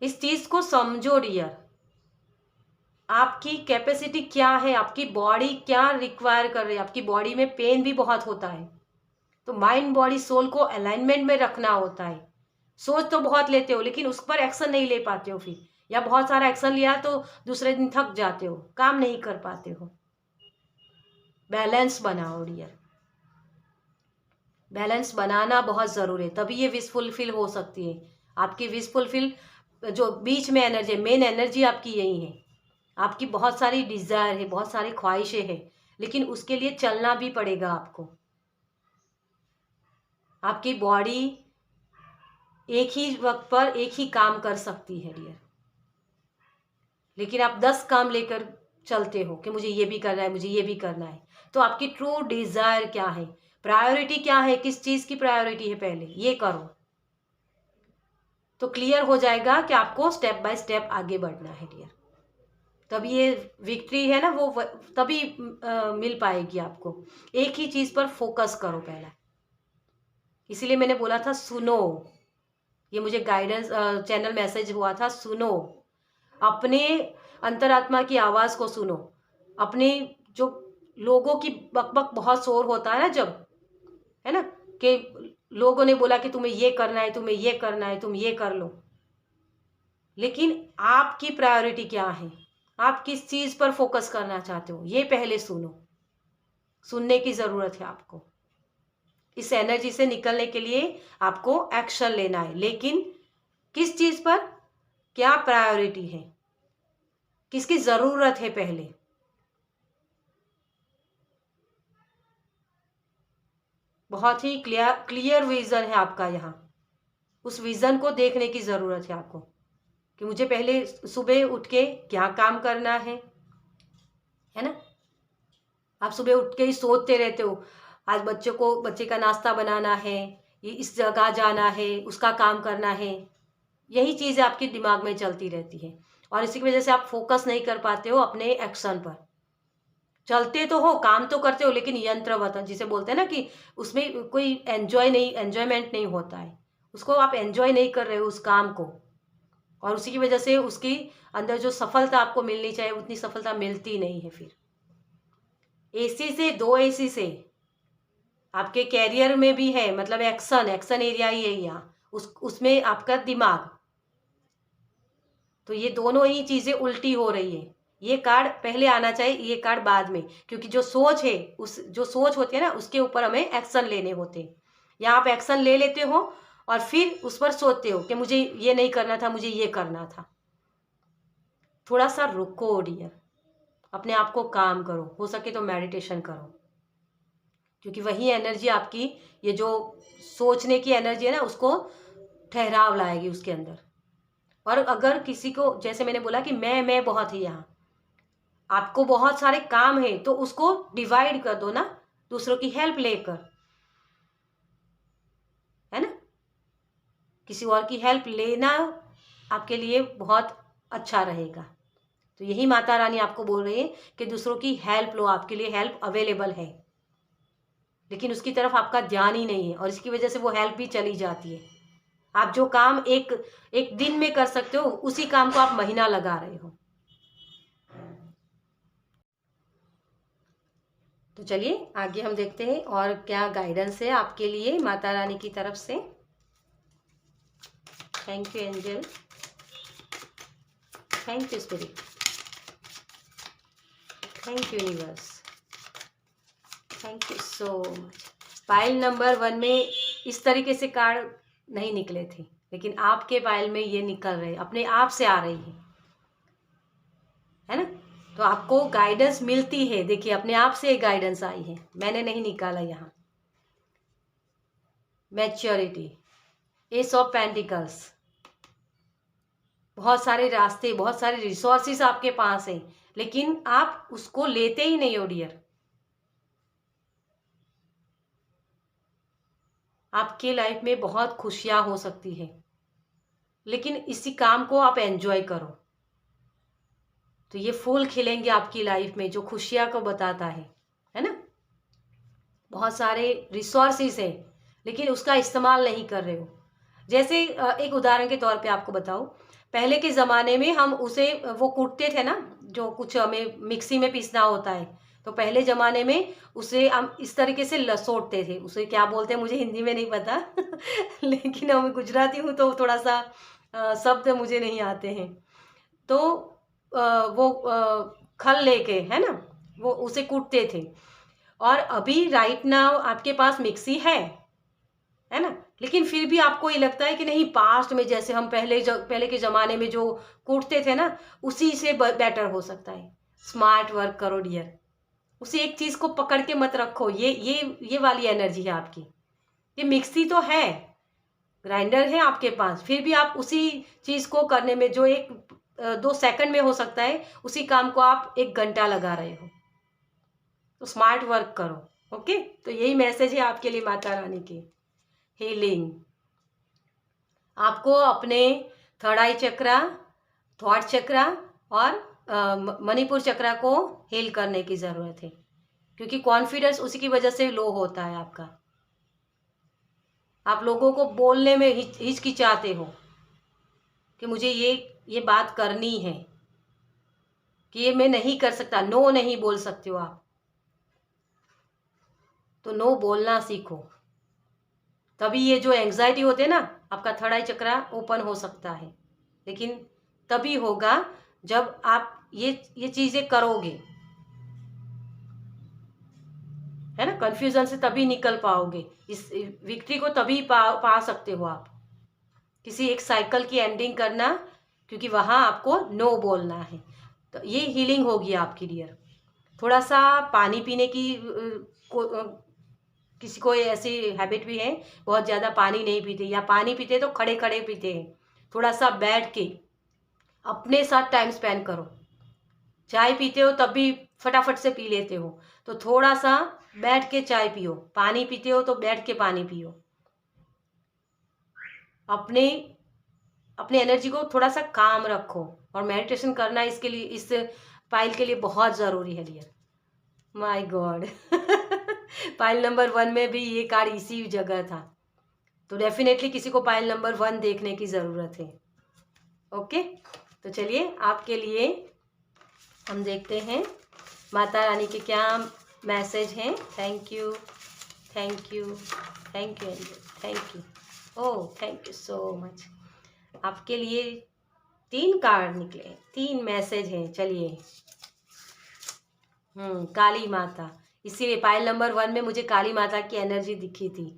इस चीज को समझो डियर, आपकी कैपेसिटी क्या है, आपकी बॉडी क्या रिक्वायर कर रही है। आपकी बॉडी में पेन भी बहुत होता है, तो माइंड बॉडी सोल को अलाइनमेंट में रखना होता है। सोच तो बहुत लेते हो, लेकिन उस पर एक्शन नहीं ले पाते हो फिर, या बहुत सारा एक्शन लिया तो दूसरे दिन थक जाते हो, काम नहीं कर पाते हो। बैलेंस बनाओ डियर, बैलेंस बनाना बहुत जरूरी है, तभी ये विश फुलफिल हो सकती है। आपकी विश फुलफिल जो बीच में एनर्जी, मेन एनर्जी आपकी यही है। आपकी बहुत सारी डिजायर है, बहुत सारी ख्वाहिशें हैं, लेकिन उसके लिए चलना भी पड़ेगा आपको। आपकी बॉडी एक ही वक्त पर एक ही काम कर सकती है डियर, लेकिन आप 10 काम लेकर चलते हो कि मुझे ये भी करना है, मुझे ये भी करना है। तो आपकी ट्रू डिजायर क्या है, प्रायोरिटी क्या है, किस चीज की प्रायोरिटी है, पहले ये करो तो क्लियर हो जाएगा कि आपको स्टेप बाय स्टेप आगे बढ़ना है डियर। तब ये विक्ट्री है ना, वो तभी मिल पाएगी आपको। एक ही चीज पर फोकस करो पहला। इसीलिए मैंने बोला था सुनो, ये मुझे गाइडेंस चैनल मैसेज हुआ था, सुनो अपने अंतरात्मा की आवाज को, सुनो अपने जो लोगों की बकबक बहुत शोर होता है ना जब, है ना, कि लोगों ने बोला कि तुम्हें ये करना है, तुम्हें ये करना है, तुम ये कर लो, लेकिन आपकी प्रायोरिटी क्या है, आप किस चीज पर फोकस करना चाहते हो, ये पहले सुनो। सुनने की जरूरत है आपको। इस एनर्जी से निकलने के लिए आपको एक्शन लेना है, लेकिन किस चीज पर, क्या प्रायोरिटी है, किसकी जरूरत है पहले। बहुत ही क्लियर विजन है आपका यहाँ, उस विजन को देखने की जरूरत है आपको कि मुझे पहले सुबह उठ के क्या काम करना है ना। आप सुबह उठ के ही सोचते रहते हो, आज बच्चे का नाश्ता बनाना है, ये इस जगह जाना है, उसका काम करना है, यही चीज़ आपके दिमाग में चलती रहती है। और इसी की वजह से आप फोकस नहीं कर पाते हो अपने एक्शन पर। चलते तो हो, काम तो करते हो, लेकिन यंत्रवत, जिसे बोलते हैं ना कि उसमें कोई एंजॉयमेंट नहीं होता है, उसको आप एंजॉय नहीं कर रहे हो उस काम को, और उसी की वजह से उसकी अंदर जो सफलता आपको मिलनी चाहिए उतनी सफलता मिलती नहीं है। फिर एसी से, 2 एसी से आपके कैरियर में भी है, मतलब एक्शन एरिया ही है यहाँ, उसमें आपका दिमाग, तो ये दोनों ही चीजें उल्टी हो रही है। ये कार्ड पहले आना चाहिए, ये कार्ड बाद में, क्योंकि जो सोच है, उस जो सोच होती है ना, उसके ऊपर हमें एक्शन लेने होते हैं। यहाँ आप एक्शन ले लेते हो और फिर उस पर सोचते हो कि मुझे ये नहीं करना था, मुझे ये करना था। थोड़ा सा रुको डियर, अपने आप को काम करो, हो सके तो मेडिटेशन करो, क्योंकि वही एनर्जी आपकी, ये जो सोचने की एनर्जी है ना, उसको ठहराव लाएगी उसके अंदर। और अगर किसी को, जैसे मैंने बोला कि मैं बहुत ही, यहाँ आपको बहुत सारे काम है तो उसको डिवाइड कर दो ना, दूसरों की हेल्प लेकर, है ना। किसी और की हेल्प लेना आपके लिए बहुत अच्छा रहेगा। तो यही माता रानी आपको बोल रही है कि दूसरों की हेल्प लो, आपके लिए हेल्प अवेलेबल है, लेकिन उसकी तरफ आपका ध्यान ही नहीं है, और इसकी वजह से वो हेल्प भी चली जाती है। आप जो काम एक एक दिन में कर सकते हो, उसी काम को आप महीना लगा रहे हो। तो चलिए आगे हम देखते हैं और क्या गाइडेंस है आपके लिए माता रानी की तरफ से। Thank you angel, thank you spirit, thank you universe, thank you so much. Pile number 1 में इस तरीके से कार्ड नहीं निकले थे, लेकिन आपके पाइल में ये निकल रहे, अपने आप से आ रही है ना। तो आपको गाइडेंस मिलती है, देखिए अपने आप से गाइडेंस आई है, मैंने नहीं निकाला यहाँ। मैच्योरिटी, एस ऑफ पेंटिकल्स, बहुत सारे रास्ते, बहुत सारे रिसोर्सेस आपके पास हैं, लेकिन आप उसको लेते ही नहीं हो डियर। आपके लाइफ में बहुत खुशियां हो सकती है, लेकिन इसी काम को आप एंजॉय करो, तो ये फूल खिलेंगे आपकी लाइफ में जो खुशियां को बताता है ना। बहुत सारे रिसोर्सेस है, लेकिन उसका इस्तेमाल नहीं कर रहे हो। जैसे एक उदाहरण के तौर पे आपको बताऊं, पहले के ज़माने में हम उसे वो कूटते थे ना, जो कुछ हमें मिक्सी में पीसना होता है, तो पहले ज़माने में उसे हम इस तरीके से लसोटते थे, उसे क्या बोलते हैं मुझे हिंदी में नहीं पता लेकिन हम गुजराती हूँ तो थोड़ा सा शब्द मुझे नहीं आते हैं। तो वो खल लेके, है ना, वो उसे कूटते थे। और अभी राइट नाउ आपके पास मिक्सी है ना, लेकिन फिर भी आपको ये लगता है कि नहीं, पास्ट में जैसे हम पहले के ज़माने में जो कूटते थे ना, उसी से बेटर हो सकता है। स्मार्ट वर्क करो डियर, उसी एक चीज़ को पकड़ के मत रखो। ये वाली एनर्जी है आपकी। ये मिक्सी तो है, ग्राइंडर है आपके पास, फिर भी आप उसी चीज़ को करने में जो 2 सेकंड में हो सकता है, उसी काम को आप 1 घंटा लगा रहे हो। तो स्मार्ट वर्क करो। ओके, तो यही मैसेज है आपके लिए माता रानी की। हीलिंग, आपको अपने थर्ड आई चक्रा, थॉट चक्रा और मणिपुर चक्रा को हील करने की ज़रूरत है, क्योंकि कॉन्फिडेंस उसी की वजह से लो होता है आपका। आप लोगों को बोलने में हिचकिचाते हो कि मुझे ये बात करनी है, कि ये मैं नहीं कर सकता, नो नहीं बोल सकते हो आप। तो नो बोलना सीखो, तभी ये जो एंग्जाइटी होते हैं ना, आपका थर्ड आई चक्रा ओपन हो सकता है। लेकिन तभी होगा जब आप ये चीज़ें करोगे, है ना। कंफ्यूजन से तभी निकल पाओगे, इस विक्ट्री को तभी पा सकते हो आप। किसी एक साइकिल की एंडिंग करना, क्योंकि वहाँ आपको नो बोलना है। तो ये हीलिंग होगी आपकी डियर। थोड़ा सा पानी पीने की किसी को ऐसी हैबिट भी है, बहुत ज़्यादा पानी नहीं पीते, या पानी पीते तो खड़े खड़े पीते हैं। थोड़ा सा बैठ के अपने साथ टाइम स्पेंड करो। चाय पीते हो तब भी फटाफट से पी लेते हो, तो थोड़ा सा बैठ के चाय पियो। पानी पीते हो तो बैठ के पानी पियो। अपने अपनी एनर्जी को थोड़ा सा काम रखो, और मेडिटेशन करना इसके लिए, इस पाइल के लिए बहुत ज़रूरी है dear. My god pile number 1 में भी ये कार्ड इसी जगह था, तो डेफिनेटली किसी को पाइल नंबर 1 देखने की ज़रूरत है। ओके, तो चलिए आपके लिए हम देखते हैं माता रानी के क्या मैसेज हैं। Thank you, thank you, thank you angel, thank you, oh thank you so much. आपके लिए 3 कार्ड निकले, 3 मैसेज हैं। चलिए, काली माता, इसीलिए पाइल नंबर 1 में मुझे काली माता की एनर्जी दिखी थी।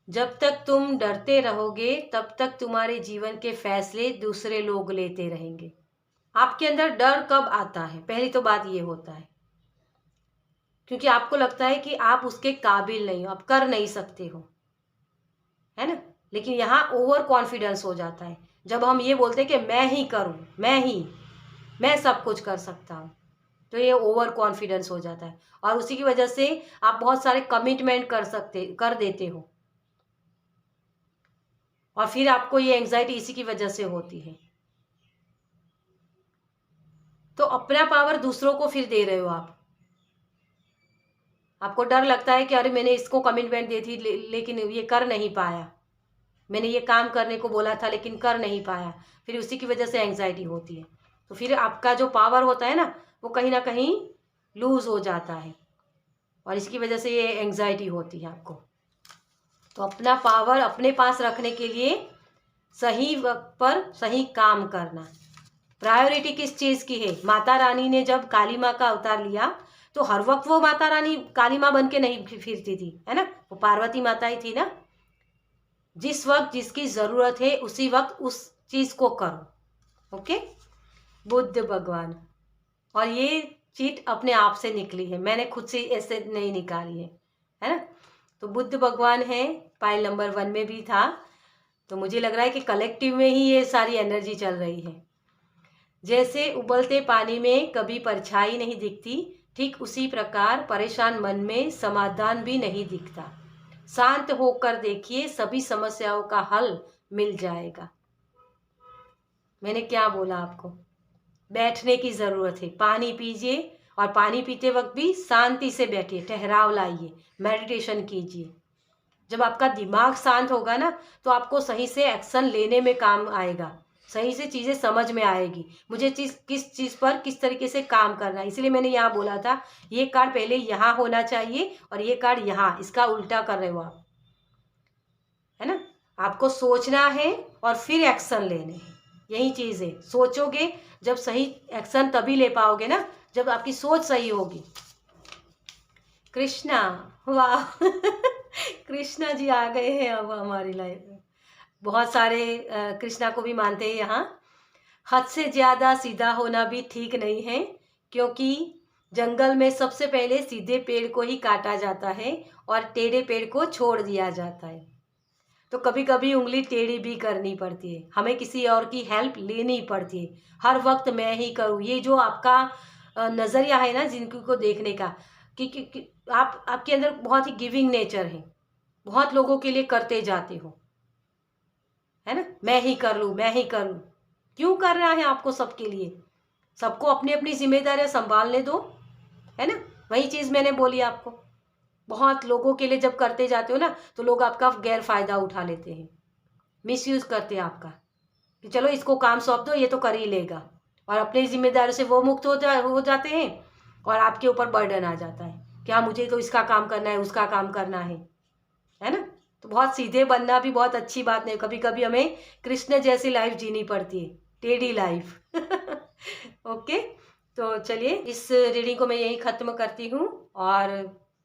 जब तक तुम डरते रहोगे तब तक तुम्हारे जीवन के फैसले दूसरे लोग लेते रहेंगे। आपके अंदर डर कब आता है? पहली तो बात ये होता है क्योंकि आपको लगता है कि आप उसके काबिल नहीं हो, आप कर नहीं सकते हो, है ना। लेकिन यहाँ ओवर कॉन्फिडेंस हो जाता है जब हम ये बोलते हैं कि मैं ही करूँ, मैं सब कुछ कर सकता हूँ, तो ये ओवर कॉन्फिडेंस हो जाता है और उसी की वजह से आप बहुत सारे कमिटमेंट कर देते हो और फिर आपको ये एंग्जाइटी इसी की वजह से होती है। तो अपना पावर दूसरों को फिर दे रहे हो आप। आपको डर लगता है कि अरे मैंने इसको कमिटमेंट दी थी लेकिन ये कर नहीं पाया, मैंने ये काम करने को बोला था लेकिन कर नहीं पाया, फिर उसी की वजह से एंग्जाइटी होती है। तो फिर आपका जो पावर होता है ना वो कहीं ना कहीं लूज हो जाता है और इसकी वजह से ये एंग्जाइटी होती है आपको। तो अपना पावर अपने पास रखने के लिए सही वक्त पर सही काम करना। प्रायोरिटी किस चीज़ की है? माता रानी ने जब काली माँ का अवतार लिया तो हर वक्त वो माता रानी काली माँ बन के नहीं फिरती थी, है ना, वो पार्वती माता ही थी ना। जिस वक्त जिसकी ज़रूरत है उसी वक्त उस चीज़ को करो। ओके, बुद्ध भगवान, और ये चीट अपने आप से निकली है, मैंने खुद से ऐसे नहीं निकाली है ना। तो बुद्ध भगवान है, पाइल नंबर 1 में भी था, तो मुझे लग रहा है कि कलेक्टिव में ही ये सारी एनर्जी चल रही है। जैसे उबलते पानी में कभी परछाई नहीं दिखती, ठीक उसी प्रकार परेशान मन में समाधान भी नहीं दिखता। शांत होकर देखिए, सभी समस्याओं का हल मिल जाएगा। मैंने क्या बोला आपको? बैठने की ज़रूरत है, पानी पीजिए और पानी पीते वक्त भी शांति से बैठिए, ठहराव लाइए, मेडिटेशन कीजिए। जब आपका दिमाग शांत होगा ना तो आपको सही से एक्शन लेने में काम आएगा, सही से चीज़ें समझ में आएगी, मुझे किस चीज़ पर किस तरीके से काम करना है। इसलिए मैंने यहाँ बोला था ये कार्ड पहले यहाँ होना चाहिए और ये कार्ड यहाँ, इसका उल्टा कर रहे हो आप, है ना। आपको सोचना है और फिर एक्शन लेने हैं, यही चीज़ है। सोचोगे जब, सही एक्शन तभी ले पाओगे ना जब आपकी सोच सही होगी। कृष्णा, वाह कृष्णा जी आ गए हैं अब हमारी लाइफ में। बहुत सारे कृष्णा को भी मानते हैं यहाँ। हद से ज़्यादा सीधा होना भी ठीक नहीं है, क्योंकि जंगल में सबसे पहले सीधे पेड़ को ही काटा जाता है और टेढ़े पेड़ को छोड़ दिया जाता है। तो कभी कभी उंगली टेढ़ी भी करनी पड़ती है, हमें किसी और की हेल्प लेनी पड़ती है। हर वक्त मैं ही करूँ, ये जो आपका नज़रिया है ना जिनको को देखने का, कि आपके अंदर बहुत ही गिविंग नेचर है, बहुत लोगों के लिए करते जाते हो, है ना। मैं ही कर लूँ, मैं ही कर लूँ, क्यों कर रहा है आपको सबके लिए? सबको अपनी अपनी जिम्मेदारियां संभालने दो, है ना। वही चीज़ मैंने बोली आपको, बहुत लोगों के लिए जब करते जाते हो ना तो लोग आपका गैर फायदा उठा लेते हैं, मिसयूज करते हैं आपका, कि चलो इसको काम सौंप दो ये तो कर ही लेगा, और अपनी जिम्मेदारी से वो मुक्त हो जाते हैं और आपके ऊपर बर्डन आ जाता है कि हाँ मुझे तो इसका काम करना है, उसका काम करना है ना। तो बहुत सीधे बनना भी बहुत अच्छी बात नहीं, कभी कभी हमें कृष्ण जैसी लाइफ जीनी पड़ती है, टेढ़ी लाइफ ओके, तो चलिए इस रीडिंग को मैं यहीं ख़त्म करती हूँ। और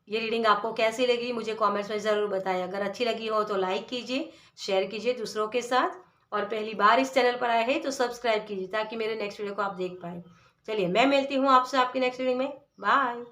ये रीडिंग आपको कैसी लगी मुझे कमेंट्स में ज़रूर बताएं। अगर अच्छी लगी हो तो लाइक कीजिए, शेयर कीजिए दूसरों के साथ, और पहली बार इस चैनल पर आए हैं तो सब्सक्राइब कीजिए ताकि मेरे नेक्स्ट वीडियो को आप देख पाएँ। चलिए मैं मिलती हूँ आपसे आपकी नेक्स्ट रीडिंग में। बाय।